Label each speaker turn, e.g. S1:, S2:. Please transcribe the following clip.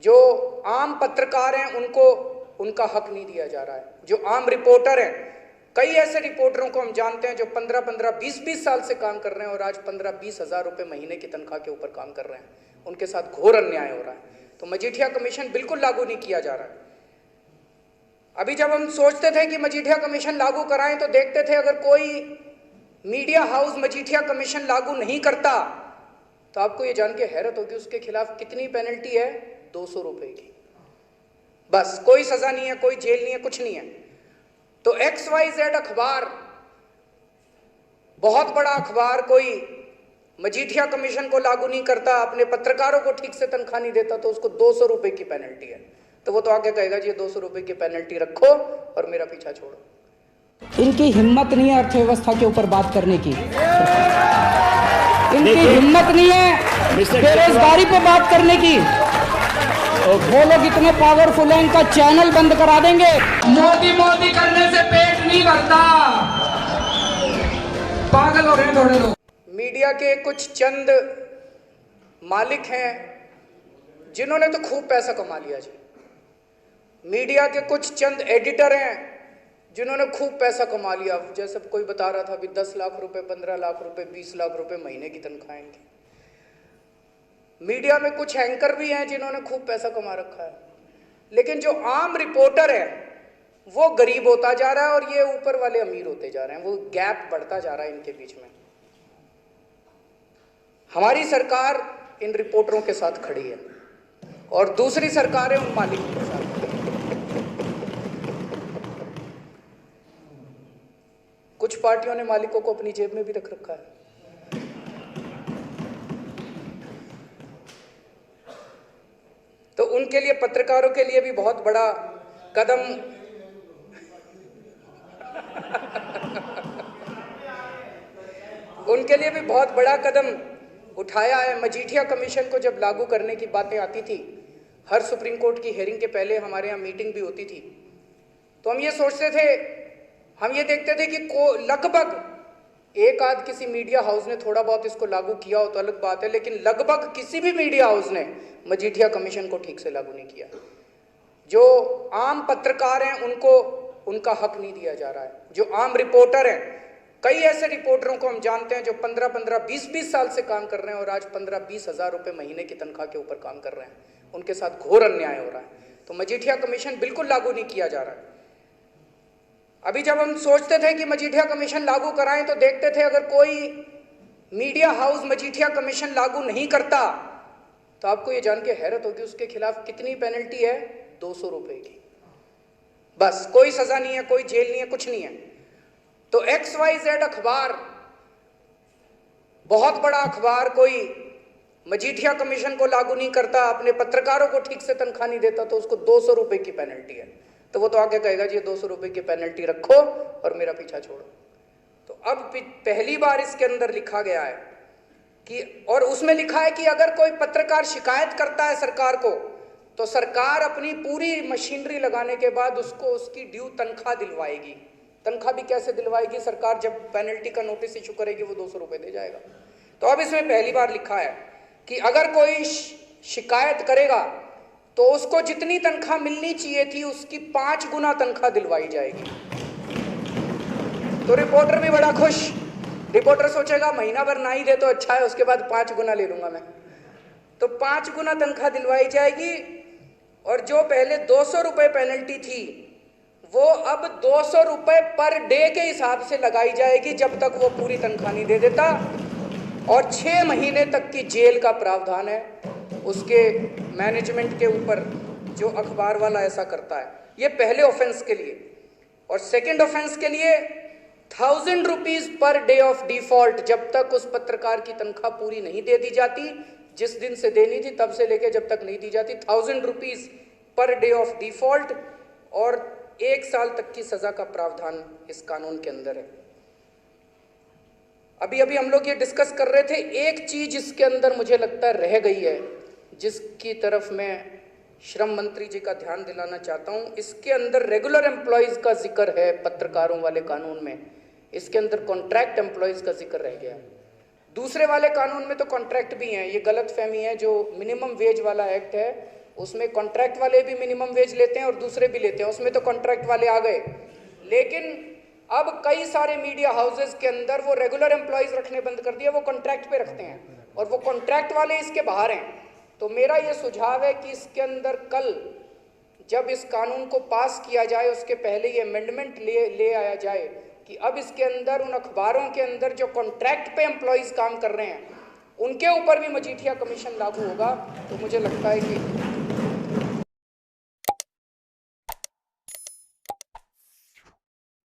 S1: जो आम पत्रकार हैं उनको उनका हक नहीं दिया जा रहा है। जो आम रिपोर्टर हैं, कई ऐसे रिपोर्टरों को हम जानते हैं जो 15-15, 20-20 साल से काम कर रहे हैं और आज 15-20 हज़ार रुपये महीने की तनख्वाह के ऊपर काम कर रहे हैं, उनके साथ घोर अन्याय हो रहा है। तो मजीठिया कमीशन बिल्कुल लागू नहीं किया जा रहा है। अभी जब हम सोचते थे कि मजीठिया कमीशन लागू कराएं तो देखते थे अगर कोई मीडिया हाउस मजीठिया कमीशन लागू नहीं करता तो आपको ये जान के हैरत होगी उसके खिलाफ कितनी पेनल्टी है, 200 रुपए की। बस, कोई सजा नहीं है, कोई जेल नहीं है, कुछ नहीं है। तो XYZ अखबार, बहुत बड़ा अखबार, कोई मजीठिया कमीशन को लागू नहीं करता, अपने पत्रकारों को ठीक से तनख्वाह नहीं देता तो उसको 200 रुपए की पेनल्टी है। तो वो तो आगे कहेगा जी 200 रुपए की पेनल्टी रखो और मेरा पीछा छोड़ो।
S2: इनकी हिम्मत नहीं है अर्थव्यवस्था के ऊपर बात करने की, इनकी हिम्मत नहीं है बेरोजगारी पे बात करने की। वो लोग इतने पावरफुल हैं, इनका चैनल बंद करा देंगे।
S3: मोदी मोदी करने से पेट नहीं भरता, पागल हो रहे हैं थोड़े लोग।
S1: मीडिया के कुछ चंद मालिक हैं जिन्होंने तो खूब पैसा कमा लिया जी। मीडिया के कुछ चंद एडिटर हैं जिन्होंने खूब पैसा कमा लिया। जैसे कोई बता रहा था अभी 10 लाख रुपए, 15 लाख रुपए, 20 लाख रुपए महीने की तनख्वाहें इनकी। मीडिया में कुछ एंकर भी हैं जिन्होंने खूब पैसा कमा रखा है, लेकिन जो आम रिपोर्टर है वो गरीब होता जा रहा है और ये ऊपर वाले अमीर होते जा रहे हैं। वो गैप बढ़ता जा रहा है इनके बीच में। हमारी सरकार इन रिपोर्टरों के साथ खड़ी है और दूसरी सरकारें उन मालिकों के साथ खड़ी है। कुछ पार्टियों ने मालिकों को अपनी जेब में भी रख रखा है। तो उनके लिए, पत्रकारों के लिए भी बहुत बड़ा कदम उनके लिए भी बहुत बड़ा कदम उठाया है। मजीठिया कमीशन को जब लागू करने की बातें आती थी, हर सुप्रीम कोर्ट की हेयरिंग के पहले हमारे यहाँ मीटिंग भी होती थी, तो हम ये सोचते थे, हम ये देखते थे कि लगभग एक आध किसी मीडिया हाउस ने थोड़ा बहुत इसको लागू किया हो तो अलग बात है, लेकिन लगभग किसी भी मीडिया हाउस ने मजीठिया कमीशन को ठीक से लागू नहीं किया। जो आम पत्रकार हैं उनको उनका हक नहीं दिया जा रहा है। जो आम रिपोर्टर हैं, कई ऐसे रिपोर्टरों को हम जानते हैं जो 15-15, 20-20 साल से काम कर रहे हैं और आज 15-20 हज़ार रुपये महीने की तनख्वाह के ऊपर काम कर रहे हैं, उनके साथ घोर अन्याय हो रहा है। तो मजीठिया कमीशन बिल्कुल लागू नहीं किया जा रहा है। अभी जब हम सोचते थे कि मजीठिया कमीशन लागू कराएं तो देखते थे अगर कोई मीडिया हाउस मजीठिया कमीशन लागू नहीं करता तो आपको ये जान के हैरत होगी उसके खिलाफ कितनी पेनल्टी है, 200 रुपए की। बस, कोई सजा नहीं है, कोई जेल नहीं है, कुछ नहीं है। तो XYZ अखबार, बहुत बड़ा अखबार, कोई मजीठिया कमीशन को लागू नहीं करता, अपने पत्रकारों को ठीक से तनख्वाह नहीं देता तो उसको 200 रुपए की पेनल्टी है। तो वो तो आगे कहेगा जी 200 रुपए की पेनल्टी रखो और मेरा पीछा छोड़ो। तो अब पहली बार इसके अंदर लिखा गया है कि, और उसमें लिखा है कि अगर कोई पत्रकार शिकायत करता है सरकार को तो सरकार अपनी पूरी मशीनरी लगाने के बाद उसको उसकी ड्यू तनख्वाह दिलवाएगी। तनख्वाह भी कैसे दिलवाएगी? सरकार जब पेनल्टी का नोटिस इशू करेगी वो 200 रुपए दे जाएगा। तो अब इसमें पहली बार लिखा है कि अगर कोई शिकायत करेगा तो उसको जितनी तनख्वाह मिलनी चाहिए थी उसकी 5 गुना तनख्वाह दिलवाई जाएगी। तो रिपोर्टर भी बड़ा खुश। रिपोर्टर सोचेगा महीना भर ना ही दे तो अच्छा है, उसके बाद 5 गुना ले लूंगा मैं। तो 5 गुना तनख्वाह दिलवाई जाएगी और जो पहले 200 रुपए पेनल्टी थी वो अब 200 रुपए पर डे के हिसाब से लगाई जाएगी जब तक वो पूरी तनख्वाह नहीं दे देता, और 6 महीने तक की जेल का प्रावधान है उसके मैनेजमेंट के ऊपर जो अखबार वाला ऐसा करता है। ये पहले ऑफेंस के लिए। और सेकंड ऑफेंस के लिए 1000 rupees per day of default, जब तक उस पत्रकार की तनख्वाह पूरी नहीं दे दी जाती, जिस दिन से देनी थी तब से लेके जब तक नहीं दी जाती, 1000 rupees per day of default, और 1 साल तक की सजा का प्रावधान इस कानून के अंदर है। अभी अभी हम लोग ये डिस्कस कर रहे थे, एक चीज इसके अंदर मुझे लगता है रह गई है जिसकी तरफ मैं श्रम मंत्री जी का ध्यान दिलाना चाहता हूं। इसके अंदर रेगुलर एम्प्लॉयज का जिक्र है पत्रकारों वाले कानून में, इसके अंदर कॉन्ट्रैक्ट एम्प्लॉयज का जिक्र रह गया। दूसरे वाले कानून में तो कॉन्ट्रैक्ट भी हैं। ये गलत फहमी है, जो मिनिमम वेज वाला एक्ट है उसमें कॉन्ट्रैक्ट वाले भी मिनिमम वेज लेते हैं और दूसरे भी लेते हैं, उसमें तो कॉन्ट्रैक्ट वाले आ गए। लेकिन अब कई सारे मीडिया हाउसेस के अंदर वो रेगुलर एम्प्लॉयज़ रखने बंद कर दिया, वो कॉन्ट्रैक्ट पे रखते हैं और वो कॉन्ट्रैक्ट वाले इसके बाहर हैं। तो मेरा ये सुझाव है कि इसके अंदर कल जब इस कानून को पास किया जाए उसके पहले ये अमेंडमेंट ले आया जाए कि अब इसके अंदर उन अखबारों के अंदर जो कॉन्ट्रैक्ट पे एम्प्लॉयज़ काम कर रहे हैं उनके ऊपर भी मजीठिया कमीशन लागू होगा। तो मुझे लगता है कि